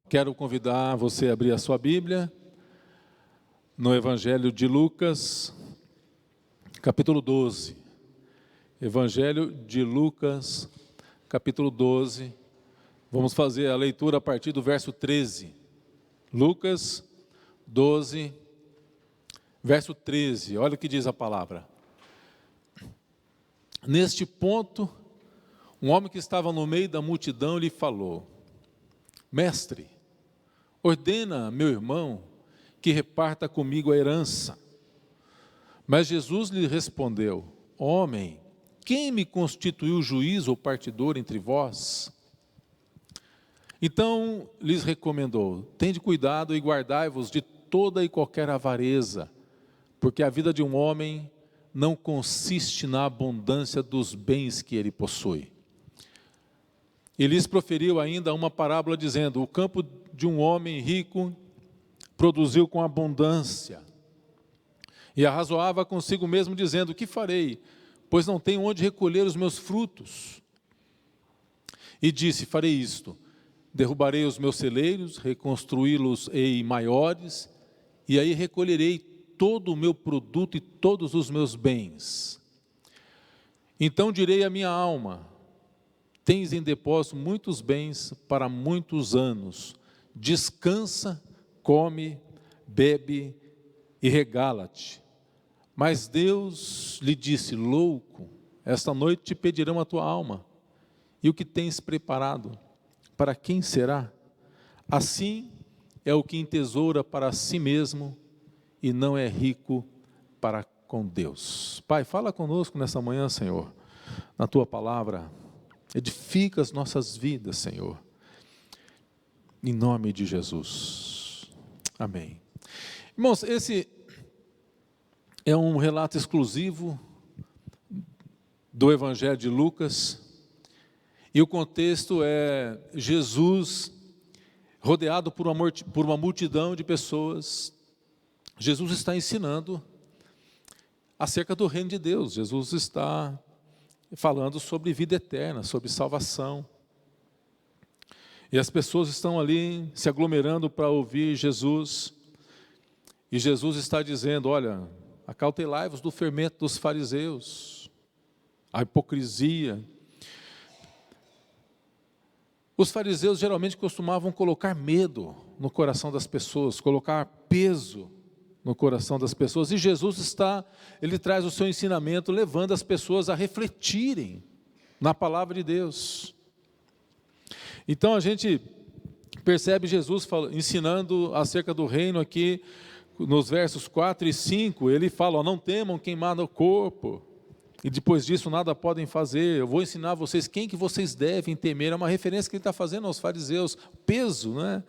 Quero convidar você a abrir a sua Bíblia no Evangelho de Lucas, capítulo 12. Evangelho de Lucas, capítulo 12. Vamos fazer a leitura a partir do verso 13. Lucas 12, verso 13. Olha o que diz a palavra. Neste ponto, um homem que estava no meio da multidão lhe falou: Mestre, ordena meu irmão que reparta comigo a herança. Mas Jesus lhe respondeu: Homem, quem me constituiu juiz ou partidor entre vós? Então lhes recomendou: Tende cuidado e guardai-vos de toda e qualquer avareza, porque a vida de um homem não consiste na abundância dos bens que ele possui. E lhes proferiu ainda uma parábola dizendo: O campo de um homem rico produziu com abundância. E arrazoava consigo mesmo dizendo: Que farei? Pois não tenho onde recolher os meus frutos. E disse: Farei isto: derrubarei os meus celeiros, reconstruí-los-ei maiores, e aí recolherei todo o meu produto e todos os meus bens. Então direi à minha alma: Tens em depósito muitos bens para muitos anos. Descansa, come, bebe e regala-te. Mas Deus lhe disse: Louco, esta noite te pedirão a tua alma. E o que tens preparado, para quem será? Assim é o que entesoura para si mesmo e não é rico para com Deus. Pai, fala conosco nessa manhã, Senhor, na tua palavra. Edifica as nossas vidas, Senhor, em nome de Jesus. Amém. Irmãos, esse é um relato exclusivo do Evangelho de Lucas, e o contexto é Jesus rodeado por uma multidão de pessoas. Jesus está ensinando acerca do reino de Deus. Jesus está falando sobre vida eterna, sobre salvação. E as pessoas estão ali se aglomerando para ouvir Jesus. E Jesus está dizendo: olha, acautelai-vos do fermento dos fariseus, a hipocrisia. Os fariseus geralmente costumavam colocar medo no coração das pessoas, colocar peso no coração das pessoas, e Jesus ele traz o seu ensinamento, levando as pessoas a refletirem na palavra de Deus. Então a gente percebe Jesus ensinando acerca do reino aqui, nos versos 4 e 5, ele fala: não temam queimar o corpo, e depois disso nada podem fazer. Eu vou ensinar vocês quem que vocês devem temer. É uma referência que ele está fazendo aos fariseus, peso, né?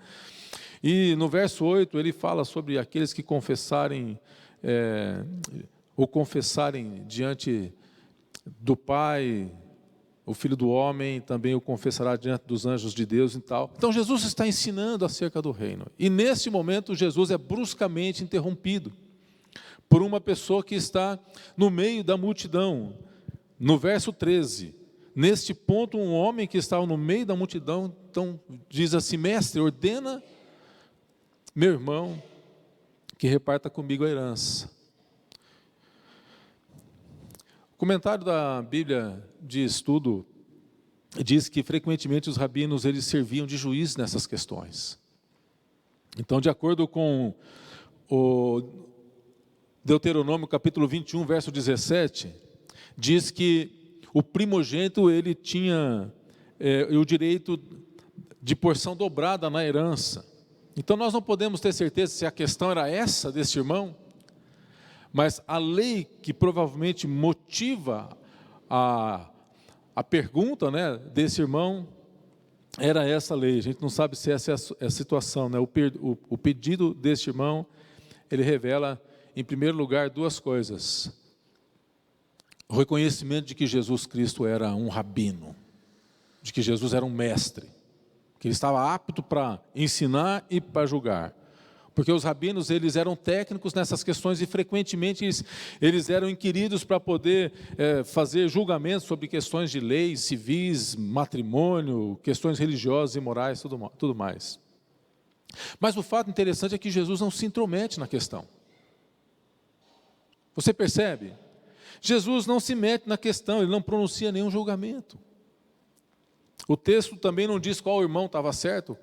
E no verso 8 ele fala sobre aqueles que confessarem diante do Pai, o Filho do Homem também o confessará diante dos anjos de Deus e tal. Então Jesus está ensinando acerca do reino. E nesse momento Jesus é bruscamente interrompido por uma pessoa que está no meio da multidão. No verso 13, neste ponto um homem que estava no meio da multidão, então diz assim: Mestre, ordena meu irmão que reparta comigo a herança. O comentário da Bíblia de estudo diz que frequentemente os rabinos eles serviam de juiz nessas questões. Então, de acordo com o Deuteronômio capítulo 21, verso 17, diz que o primogênito ele tinha o direito de porção dobrada na herança. Então nós não podemos ter certeza se a questão era essa desse irmão, mas a lei que provavelmente motiva a pergunta, né, desse irmão era essa lei. A gente não sabe se essa é a situação, né? O pedido desse irmão, ele revela, em primeiro lugar, duas coisas: o reconhecimento de que Jesus Cristo era um rabino, de que Jesus era um mestre, que ele estava apto para ensinar e para julgar. Porque os rabinos eles eram técnicos nessas questões e frequentemente eles eram inquiridos para poder fazer julgamentos sobre questões de leis civis, matrimônio, questões religiosas e morais, tudo mais. Mas o fato interessante é que Jesus não se intromete na questão. Você percebe? Jesus não se mete na questão, ele não pronuncia nenhum julgamento. O texto também não diz qual irmão estava certo,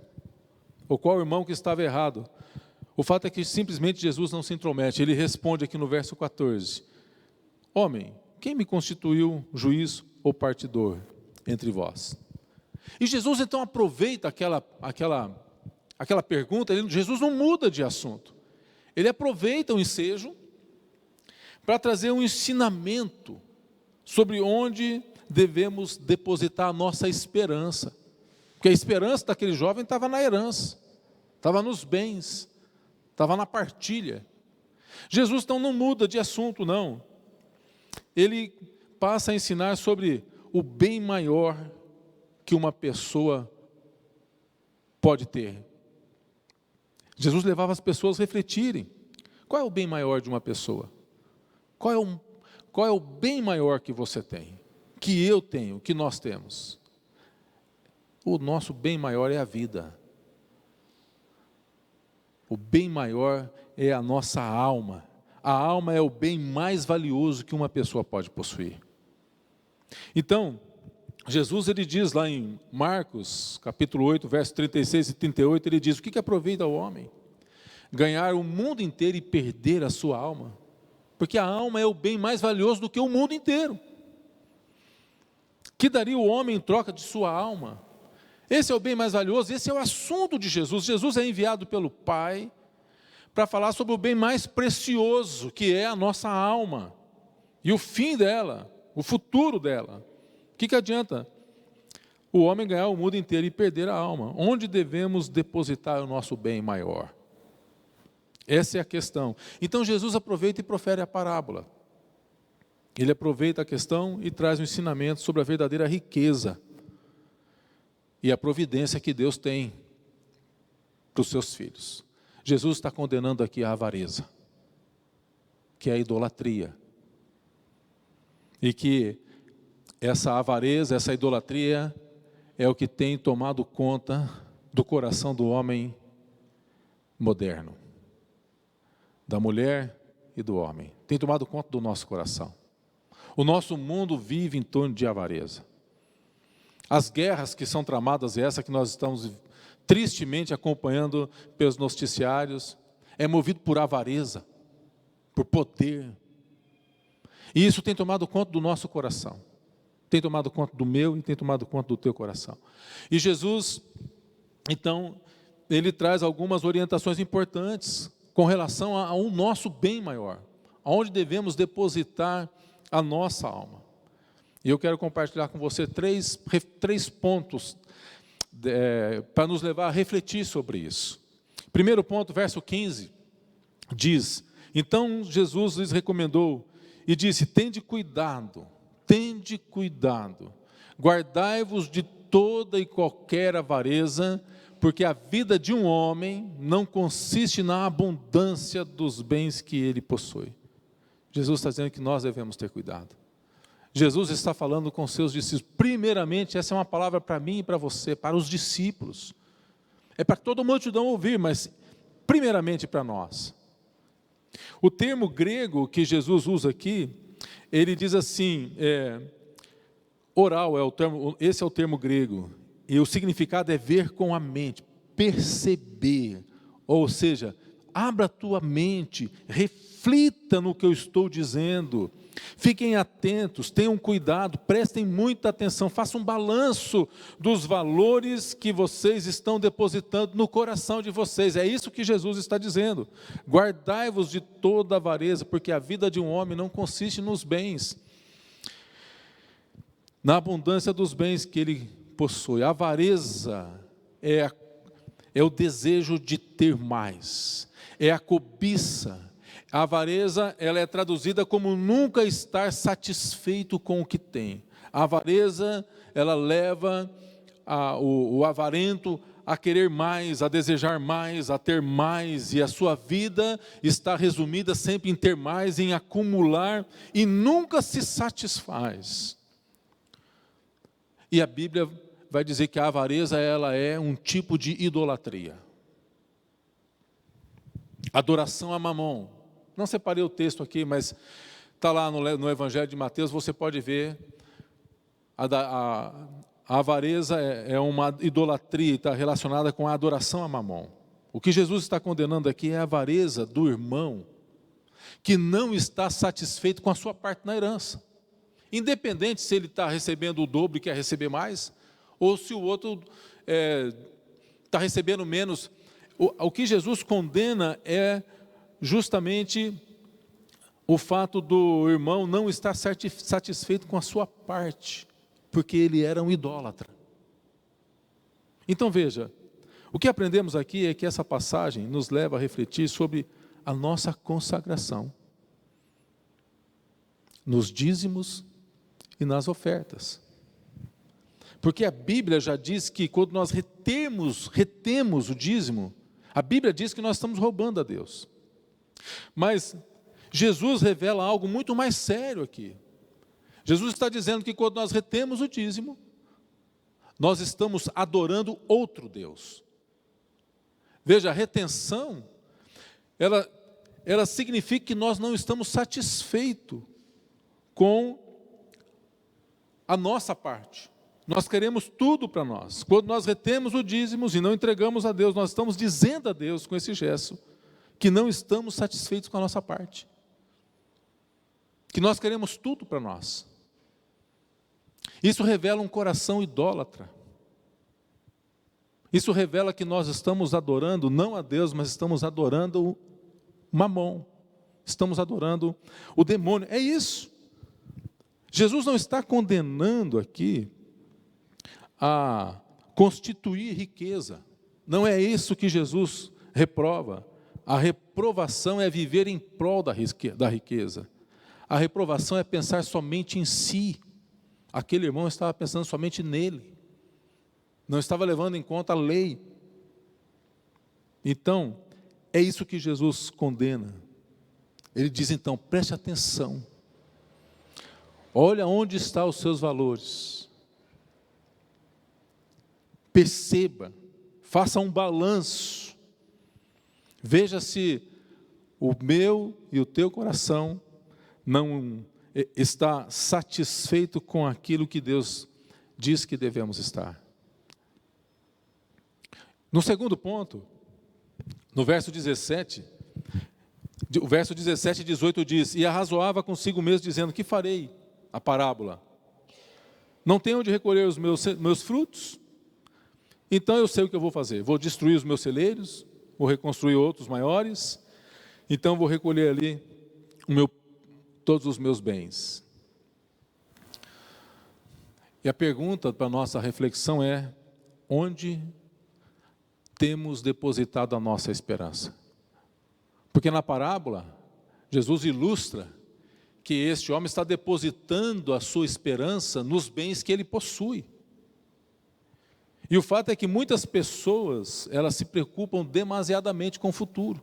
ou qual irmão que estava errado. O fato é que simplesmente Jesus não se intromete, ele responde aqui no verso 14: Homem, quem me constituiu juiz ou partidor entre vós? E Jesus então aproveita aquela pergunta, Jesus não muda de assunto. Ele aproveita o ensejo para trazer um ensinamento sobre onde devemos depositar a nossa esperança. Porque a esperança daquele jovem estava na herança, estava nos bens, estava na partilha. Jesus então não muda de assunto, não. Ele passa a ensinar sobre o bem maior que uma pessoa pode ter. Jesus levava as pessoas a refletirem. Qual é o bem maior de uma pessoa? Qual é o bem maior que você tem? Que eu tenho, que nós temos? O nosso bem maior é a vida. O bem maior é a nossa alma. A alma é o bem mais valioso que uma pessoa pode possuir. Então, Jesus ele diz lá em Marcos, capítulo 8, versos 36 e 38, ele diz: o que aproveita o homem? Ganhar o mundo inteiro e perder a sua alma? Porque a alma é o bem mais valioso do que o mundo inteiro. Que daria o homem em troca de sua alma? Esse é o bem mais valioso, esse é o assunto de Jesus. Jesus é enviado pelo Pai para falar sobre o bem mais precioso, que é a nossa alma, e o fim dela, o futuro dela. O que adianta o homem ganhar o mundo inteiro e perder a alma? Onde devemos depositar o nosso bem maior? Essa é a questão. Então Jesus aproveita e profere a parábola. Ele aproveita a questão e traz um ensinamento sobre a verdadeira riqueza e a providência que Deus tem para os seus filhos. Jesus está condenando aqui a avareza, que é a idolatria. E que essa avareza, essa idolatria é o que tem tomado conta do coração do homem moderno, da mulher e do homem. Tem tomado conta do nosso coração. O nosso mundo vive em torno de avareza. As guerras que são tramadas, essa que nós estamos tristemente acompanhando pelos noticiários, é movido por avareza, por poder. E isso tem tomado conta do nosso coração. Tem tomado conta do meu e tem tomado conta do teu coração. E Jesus, então, ele traz algumas orientações importantes com relação ao nosso bem maior, aonde devemos depositar a nossa alma. E eu quero compartilhar com você três pontos para nos levar a refletir sobre isso. Primeiro ponto, verso 15, diz: então Jesus lhes recomendou e disse: tende cuidado, guardai-vos de toda e qualquer avareza, porque a vida de um homem não consiste na abundância dos bens que ele possui. Jesus está dizendo que nós devemos ter cuidado. Jesus está falando com seus discípulos. Primeiramente, essa é uma palavra para mim e para você, para os discípulos. É para toda a multidão ouvir, mas primeiramente para nós. O termo grego que Jesus usa aqui, ele diz assim, oral, esse é o termo grego, e o significado é ver com a mente, perceber, ou seja, abra a tua mente, reflita no que eu estou dizendo, fiquem atentos, tenham cuidado, prestem muita atenção, façam um balanço dos valores que vocês estão depositando no coração de vocês. É isso que Jesus está dizendo. Guardai-vos de toda avareza, porque a vida de um homem não consiste nos bens, na abundância dos bens que ele possui. A avareza é o desejo de ter mais, é a cobiça. A avareza, ela é traduzida como nunca estar satisfeito com o que tem. A avareza, ela leva o avarento a querer mais, a desejar mais, a ter mais, e a sua vida está resumida sempre em ter mais, em acumular, e nunca se satisfaz. E a Bíblia vai dizer que a avareza, ela é um tipo de idolatria. Adoração a Mamon. Não separei o texto aqui, mas está lá no Evangelho de Mateus, você pode ver. A avareza é uma idolatria, está relacionada com a adoração a Mamon. O que Jesus está condenando aqui é a avareza do irmão, que não está satisfeito com a sua parte na herança. Independente se ele está recebendo o dobro e quer receber mais, ou se o outro está recebendo menos. O que Jesus condena é justamente o fato do irmão não estar satisfeito com a sua parte, porque ele era um idólatra. Então veja, o que aprendemos aqui é que essa passagem nos leva a refletir sobre a nossa consagração, nos dízimos e nas ofertas. Porque a Bíblia já diz que quando nós retemos o dízimo, a Bíblia diz que nós estamos roubando a Deus. Mas Jesus revela algo muito mais sério aqui. Jesus está dizendo que quando nós retemos o dízimo, nós estamos adorando outro Deus. Veja, a retenção, ela significa que nós não estamos satisfeitos com a nossa parte. Nós queremos tudo para nós. Quando nós retemos o dízimo e não entregamos a Deus, nós estamos dizendo a Deus com esse gesto que não estamos satisfeitos com a nossa parte. Que nós queremos tudo para nós. Isso revela um coração idólatra. Isso revela que nós estamos adorando não a Deus, mas estamos adorando o Mamon. Estamos adorando o demônio. É isso. Jesus não está condenando aqui a constituir riqueza. Não é isso que Jesus reprova. A reprovação é viver em prol da riqueza. A reprovação é pensar somente em si. Aquele irmão estava pensando somente nele. Não estava levando em conta a lei. Então, é isso que Jesus condena. Ele diz então, preste atenção. Olha onde estão os seus valores. Perceba, faça um balanço. Veja se o meu e o teu coração não está satisfeito com aquilo que Deus diz que devemos estar. No segundo ponto, no verso 17, o verso 17 e 18 diz, e arrazoava consigo mesmo, dizendo, que farei? A parábola. Não tenho onde recolher os meus frutos? Então eu sei o que eu vou fazer. Vou destruir os meus celeiros, vou reconstruir outros maiores, então vou recolher ali todos os meus bens. E a pergunta para a nossa reflexão é, onde temos depositado a nossa esperança? Porque na parábola, Jesus ilustra que este homem está depositando a sua esperança nos bens que ele possui. E o fato é que muitas pessoas, elas se preocupam demasiadamente com o futuro.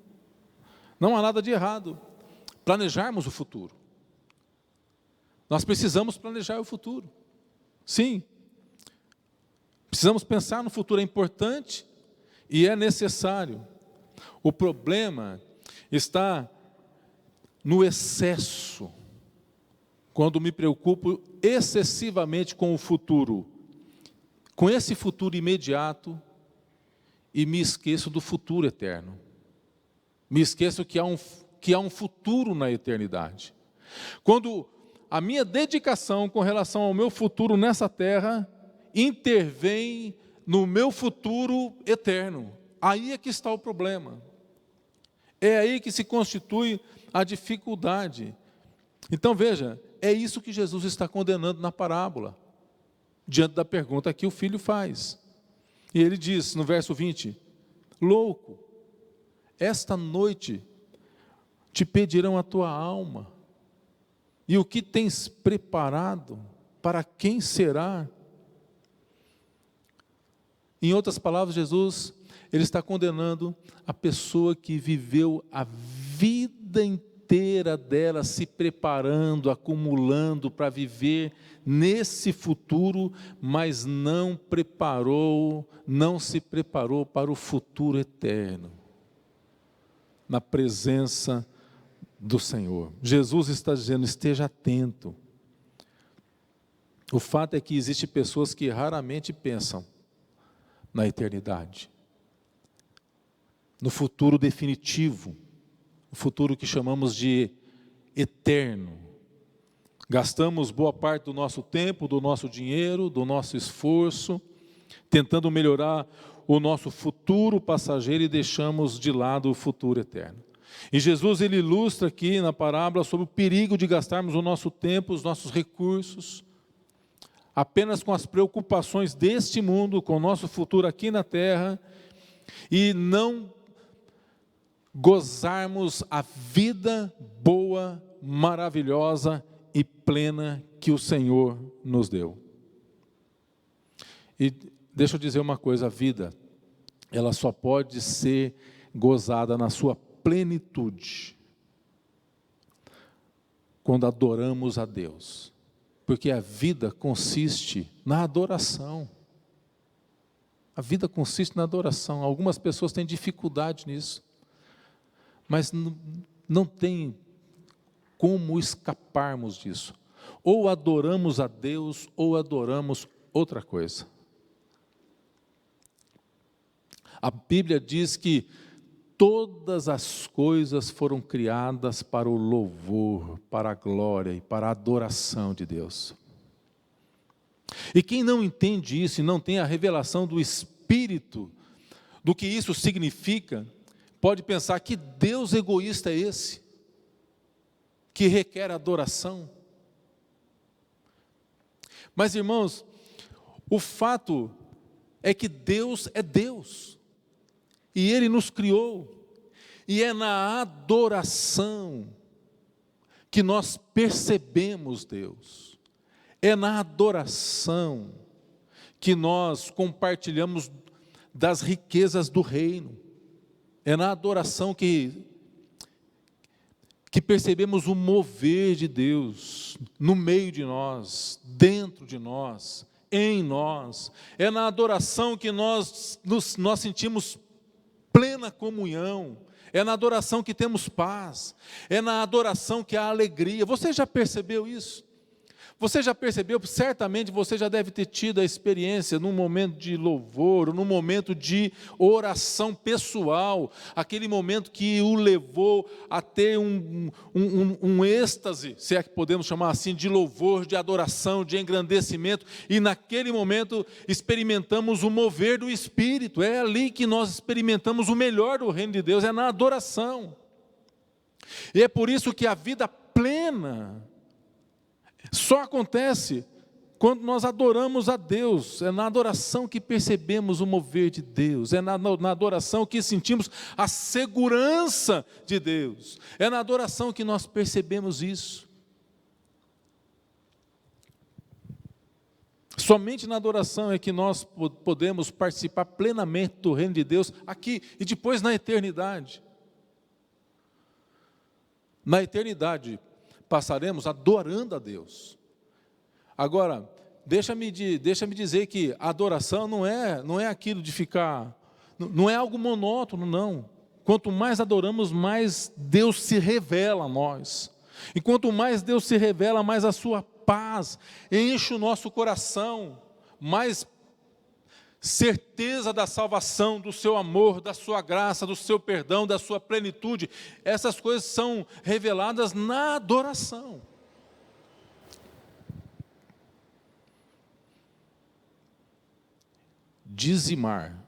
Não há nada de errado planejarmos o futuro. Nós precisamos planejar o futuro. Sim. Precisamos pensar no futuro, é importante e é necessário. O problema está no excesso. Quando me preocupo excessivamente com o futuro, com esse futuro imediato, e me esqueço do futuro eterno. Me esqueço que há um futuro na eternidade. Quando a minha dedicação com relação ao meu futuro nessa terra intervém no meu futuro eterno, aí é que está o problema. É aí que se constitui a dificuldade. Então veja, é isso que Jesus está condenando na parábola, diante da pergunta que o filho faz. E ele diz no verso 20, louco, esta noite te pedirão a tua alma, e o que tens preparado, para quem será? Em outras palavras, Jesus, ele está condenando a pessoa que viveu a vida inteira dela se preparando, acumulando para viver nesse futuro, mas não se preparou para o futuro eterno. na presença do Senhor. Jesus está dizendo, esteja atento. O fato é que existem pessoas que raramente pensam na eternidade, no futuro definitivo, o futuro que chamamos de eterno. Gastamos boa parte do nosso tempo, do nosso dinheiro, do nosso esforço, tentando melhorar o nosso futuro passageiro e deixamos de lado o futuro eterno. E Jesus, ele ilustra aqui na parábola sobre o perigo de gastarmos o nosso tempo, os nossos recursos, apenas com as preocupações deste mundo, com o nosso futuro aqui na terra, e não gozarmos a vida boa, maravilhosa e plena que o Senhor nos deu. E deixa eu dizer uma coisa, a vida, ela só pode ser gozada na sua plenitude quando adoramos a Deus, porque a vida consiste na adoração. A vida consiste na adoração. Algumas pessoas têm dificuldade nisso, mas não tem como escaparmos disso. Ou adoramos a Deus, ou adoramos outra coisa. A Bíblia diz que todas as coisas foram criadas para o louvor, para a glória e para a adoração de Deus. E quem não entende isso e não tem a revelação do Espírito, do que isso significa, pode pensar que Deus egoísta é esse, que requer adoração. Mas, irmãos, o fato é que Deus é Deus, e Ele nos criou, e é na adoração que nós percebemos Deus, é na adoração que nós compartilhamos das riquezas do reino, é na adoração que percebemos o mover de Deus no meio de nós, dentro de nós, em nós. É na adoração que nós sentimos plena comunhão. É na adoração que temos paz. É na adoração que há alegria. Você já percebeu isso? Você já percebeu? Certamente você já deve ter tido a experiência num momento de louvor, num momento de oração pessoal, aquele momento que o levou a ter um êxtase, se é que podemos chamar assim, de louvor, de adoração, de engrandecimento, e naquele momento experimentamos o mover do Espírito. É ali que nós experimentamos o melhor do reino de Deus, é na adoração. E é por isso que a vida plena só acontece quando nós adoramos a Deus. É na adoração que percebemos o mover de Deus, é na adoração que sentimos a segurança de Deus, é na adoração que nós percebemos isso. Somente na adoração é que nós podemos participar plenamente do reino de Deus, aqui e depois na eternidade. Na eternidade passaremos adorando a Deus. Agora, deixa-me dizer que a adoração não é aquilo de ficar, não é algo monótono, não. Quanto mais adoramos, mais Deus se revela a nós. E quanto mais Deus se revela, mais a sua paz enche o nosso coração, mais certeza da salvação, do seu amor, da sua graça, do seu perdão, da sua plenitude. Essas coisas são reveladas na adoração. Dizimar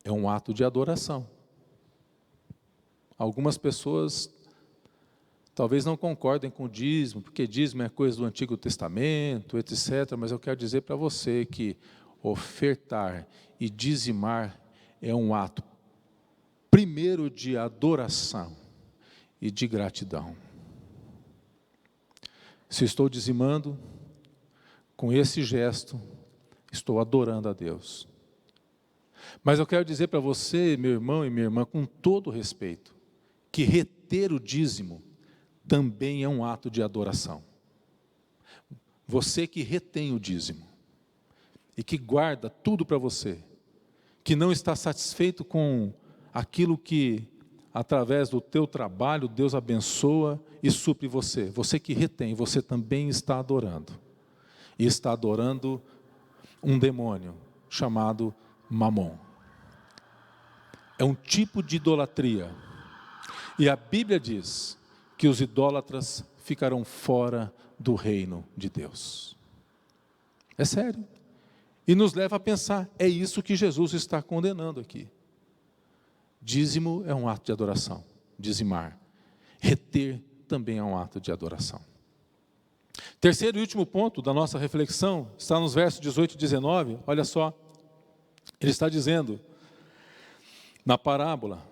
é um ato de adoração. Algumas pessoas talvez não concordem com o dízimo, porque dízimo é coisa do Antigo Testamento, etc. Mas eu quero dizer para você que ofertar e dizimar é um ato, primeiro, de adoração e de gratidão. Se estou dizimando, com esse gesto, estou adorando a Deus. Mas eu quero dizer para você, meu irmão e minha irmã, com todo respeito, que reter o dízimo também é um ato de adoração. Você que retém o dízimo, e que guarda tudo para você, que não está satisfeito com aquilo que através do teu trabalho, Deus abençoa e supre você. Você que retém, você também está adorando. E está adorando um demônio chamado Mamon. É um tipo de idolatria. E a Bíblia diz que os idólatras ficarão fora do reino de Deus. É sério. E nos leva a pensar, é isso que Jesus está condenando aqui. Dízimo é um ato de adoração, dizimar. Reter também é um ato de adoração. Terceiro e último ponto da nossa reflexão está nos versos 18 e 19. Olha só, ele está dizendo, na parábola,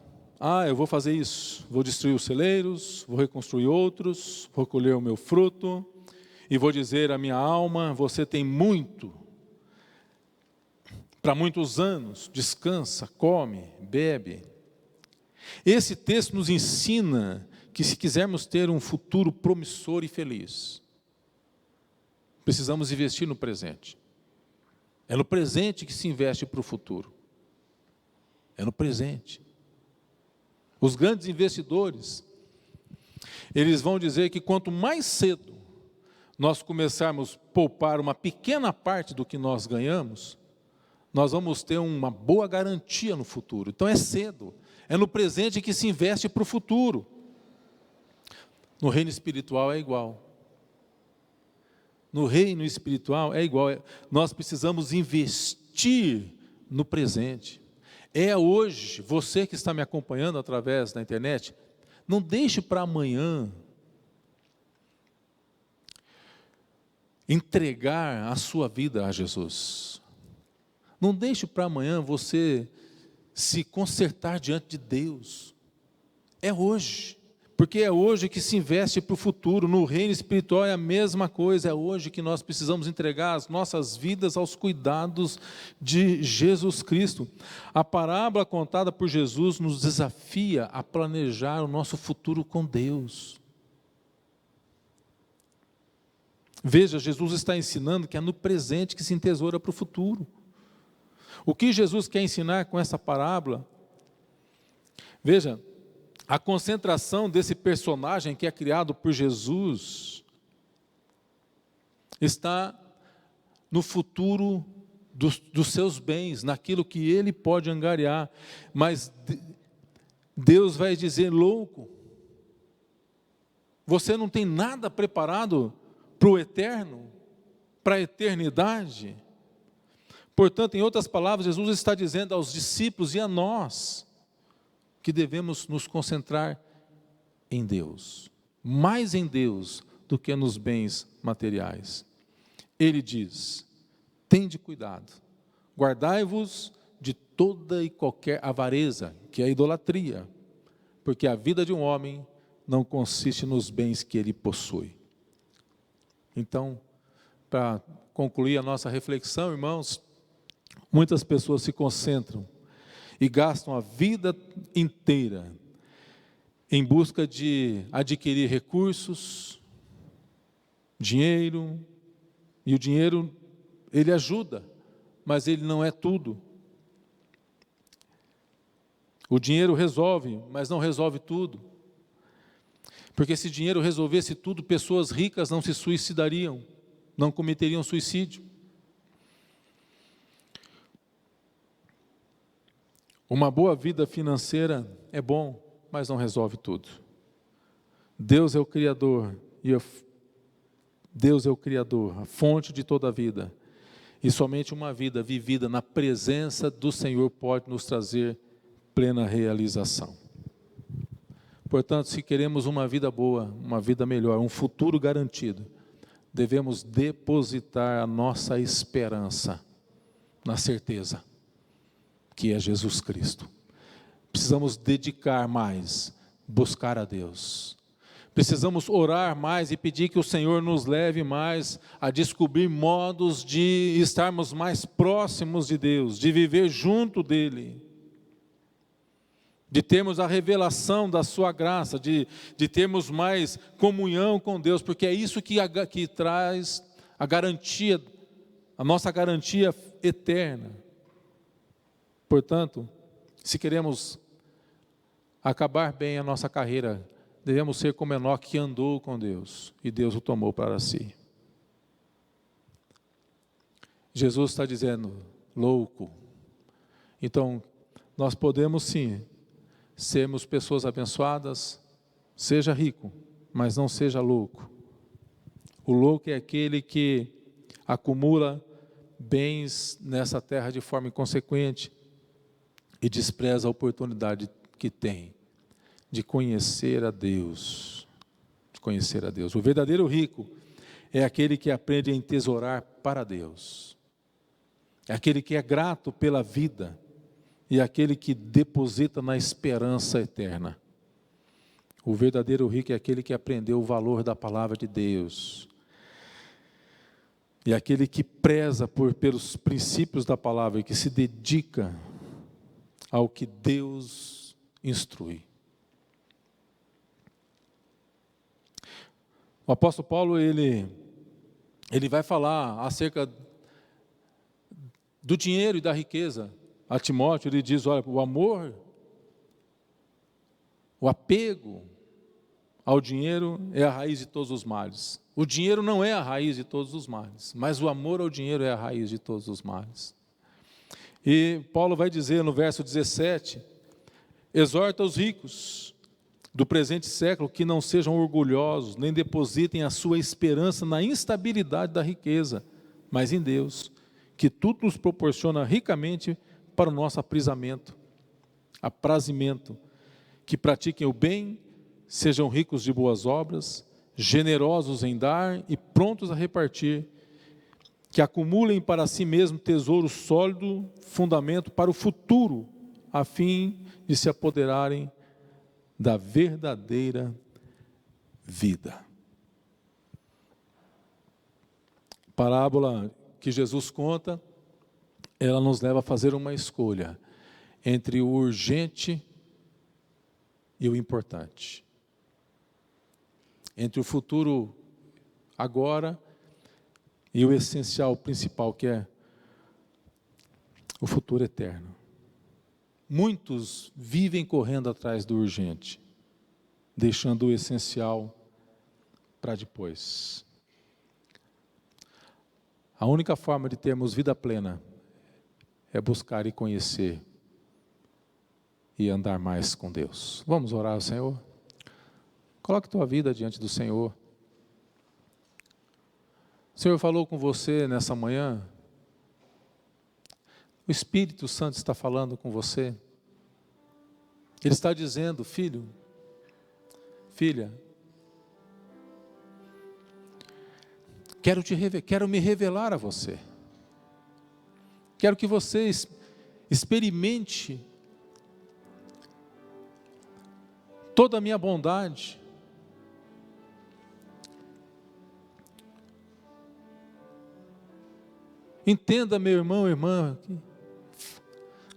eu vou fazer isso, vou destruir os celeiros, vou reconstruir outros, vou colher o meu fruto, e vou dizer à minha alma, você tem muito, para muitos anos, descansa, come, bebe. Esse texto nos ensina que se quisermos ter um futuro promissor e feliz, precisamos investir no presente. É no presente que se investe para o futuro. É no presente. Os grandes investidores, eles vão dizer que quanto mais cedo nós começarmos a poupar uma pequena parte do que nós ganhamos, nós vamos ter uma boa garantia no futuro. Então é cedo, é no presente que se investe para o futuro. No reino espiritual é igual. No reino espiritual é igual. Nós precisamos investir no presente. É hoje, você que está me acompanhando através da internet, não deixe para amanhã entregar a sua vida a Jesus. Não deixe para amanhã você se consertar diante de Deus. É hoje, porque é hoje que se investe para o futuro. No reino espiritual é a mesma coisa, é hoje que nós precisamos entregar as nossas vidas aos cuidados de Jesus Cristo. A parábola contada por Jesus nos desafia a planejar o nosso futuro com Deus. Veja, Jesus está ensinando que é no presente que se entesoura para o futuro. O que Jesus quer ensinar com essa parábola? Veja, a concentração desse personagem que é criado por Jesus está no futuro dos seus bens, naquilo que ele pode angariar. Mas Deus vai dizer, louco, você não tem nada preparado para o eterno, para a eternidade? Portanto, em outras palavras, Jesus está dizendo aos discípulos e a nós que devemos nos concentrar em Deus, mais em Deus do que nos bens materiais. Ele diz, tende cuidado, guardai-vos de toda e qualquer avareza, que é a idolatria, porque a vida de um homem não consiste nos bens que ele possui. Então, para concluir a nossa reflexão, irmãos, muitas pessoas se concentram e gastam a vida inteira em busca de adquirir recursos, dinheiro, e o dinheiro, ele ajuda, mas ele não é tudo. O dinheiro resolve, mas não resolve tudo. Porque se dinheiro resolvesse tudo, pessoas ricas não se suicidariam, não cometeriam suicídio. Uma boa vida financeira é bom, mas não resolve tudo. Deus é o Criador, Deus é o Criador, a fonte de toda a vida. E somente uma vida vivida na presença do Senhor pode nos trazer plena realização. Portanto, se queremos uma vida boa, uma vida melhor, um futuro garantido, devemos depositar a nossa esperança na certeza que é Jesus Cristo. Precisamos dedicar mais, buscar a Deus. Precisamos orar mais e pedir que o Senhor nos leve mais a descobrir modos de estarmos mais próximos de Deus, de viver junto dEle, de termos a revelação da sua graça, de termos mais comunhão com Deus, porque é isso que traz a garantia, a nossa garantia eterna. Portanto, se queremos acabar bem a nossa carreira, devemos ser como Enoque, que andou com Deus e Deus o tomou para si. Jesus está dizendo, louco. Então, nós podemos sim sermos pessoas abençoadas, seja rico, mas não seja louco. O louco é aquele que acumula bens nessa terra de forma inconsequente e despreza a oportunidade que tem de conhecer a Deus. De conhecer a Deus. O verdadeiro rico é aquele que aprende a entesourar para Deus. É aquele que é grato pela vida e é aquele que deposita na esperança eterna. O verdadeiro rico é aquele que aprendeu o valor da palavra de Deus. E aquele que preza pelos princípios da palavra e que se dedica ao que Deus instrui. O apóstolo Paulo, ele vai falar acerca do dinheiro e da riqueza. A Timóteo, ele diz, olha, o amor, o apego ao dinheiro é a raiz de todos os males. O dinheiro não é a raiz de todos os males, mas o amor ao dinheiro é a raiz de todos os males. E Paulo vai dizer no verso 17, exorta os ricos do presente século que não sejam orgulhosos, nem depositem a sua esperança na instabilidade da riqueza, mas em Deus, que tudo nos proporciona ricamente para o nosso aprazimento, que pratiquem o bem, sejam ricos de boas obras, generosos em dar e prontos a repartir, que acumulem para si mesmos tesouro sólido, fundamento para o futuro, a fim de se apoderarem da verdadeira vida. A parábola que Jesus conta, ela nos leva a fazer uma escolha entre o urgente e o importante. Entre o futuro agora e o essencial, o principal, que é o futuro eterno. Muitos vivem correndo atrás do urgente, deixando o essencial para depois. A única forma de termos vida plena é buscar e conhecer e andar mais com Deus. Vamos orar ao Senhor? Coloque tua vida diante do Senhor. O Senhor falou com você nessa manhã. O Espírito Santo está falando com você. Ele está dizendo, filho, filha, quero me revelar a você. Quero que você experimente toda a minha bondade. Entenda, meu irmão e irmã, que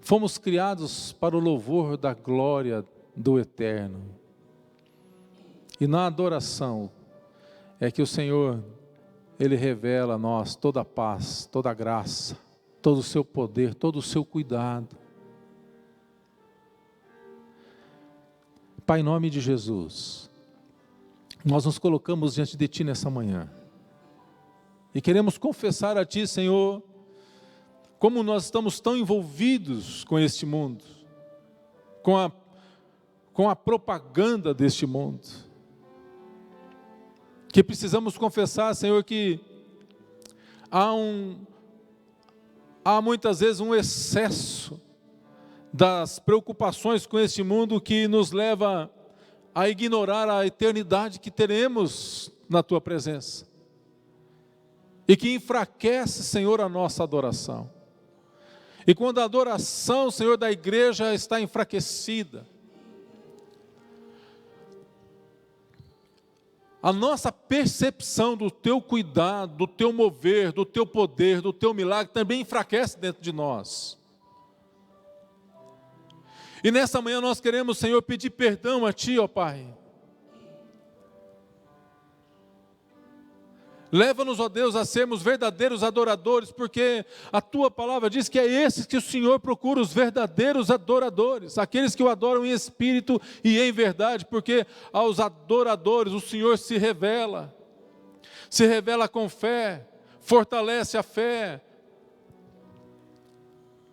fomos criados para o louvor da glória do Eterno. E na adoração é que o Senhor, Ele revela a nós toda a paz, toda a graça, todo o seu poder, todo o seu cuidado. Pai, em nome de Jesus, nós nos colocamos diante de Ti nessa manhã. E queremos confessar a Ti, Senhor, como nós estamos tão envolvidos com este mundo, com a propaganda deste mundo, que precisamos confessar, Senhor, que há muitas vezes um excesso das preocupações com este mundo que nos leva a ignorar a eternidade que teremos na Tua presença. E que enfraquece, Senhor, a nossa adoração. E quando a adoração, Senhor, da igreja está enfraquecida, a nossa percepção do Teu cuidado, do Teu mover, do Teu poder, do Teu milagre, também enfraquece dentro de nós. E nessa manhã nós queremos, Senhor, pedir perdão a Ti, ó Pai. Leva-nos, ó Deus, a sermos verdadeiros adoradores, porque a Tua palavra diz que é esses que o Senhor procura, os verdadeiros adoradores, aqueles que o adoram em espírito e em verdade, porque aos adoradores o Senhor se revela com fé, fortalece a fé.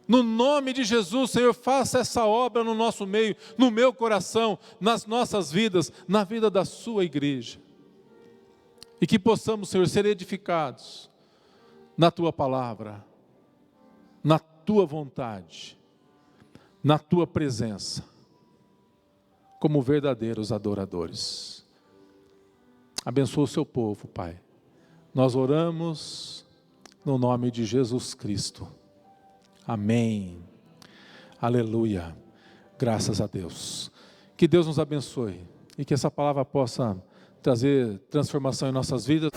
No nome de Jesus, Senhor, faça essa obra no nosso meio, no meu coração, nas nossas vidas, na vida da sua igreja. E que possamos, Senhor, ser edificados na Tua palavra, na Tua vontade, na Tua presença, como verdadeiros adoradores. Abençoa o Seu povo, Pai. Nós oramos no nome de Jesus Cristo. Amém. Aleluia. Graças a Deus. Que Deus nos abençoe e que essa palavra possa trazer transformação em nossas vidas.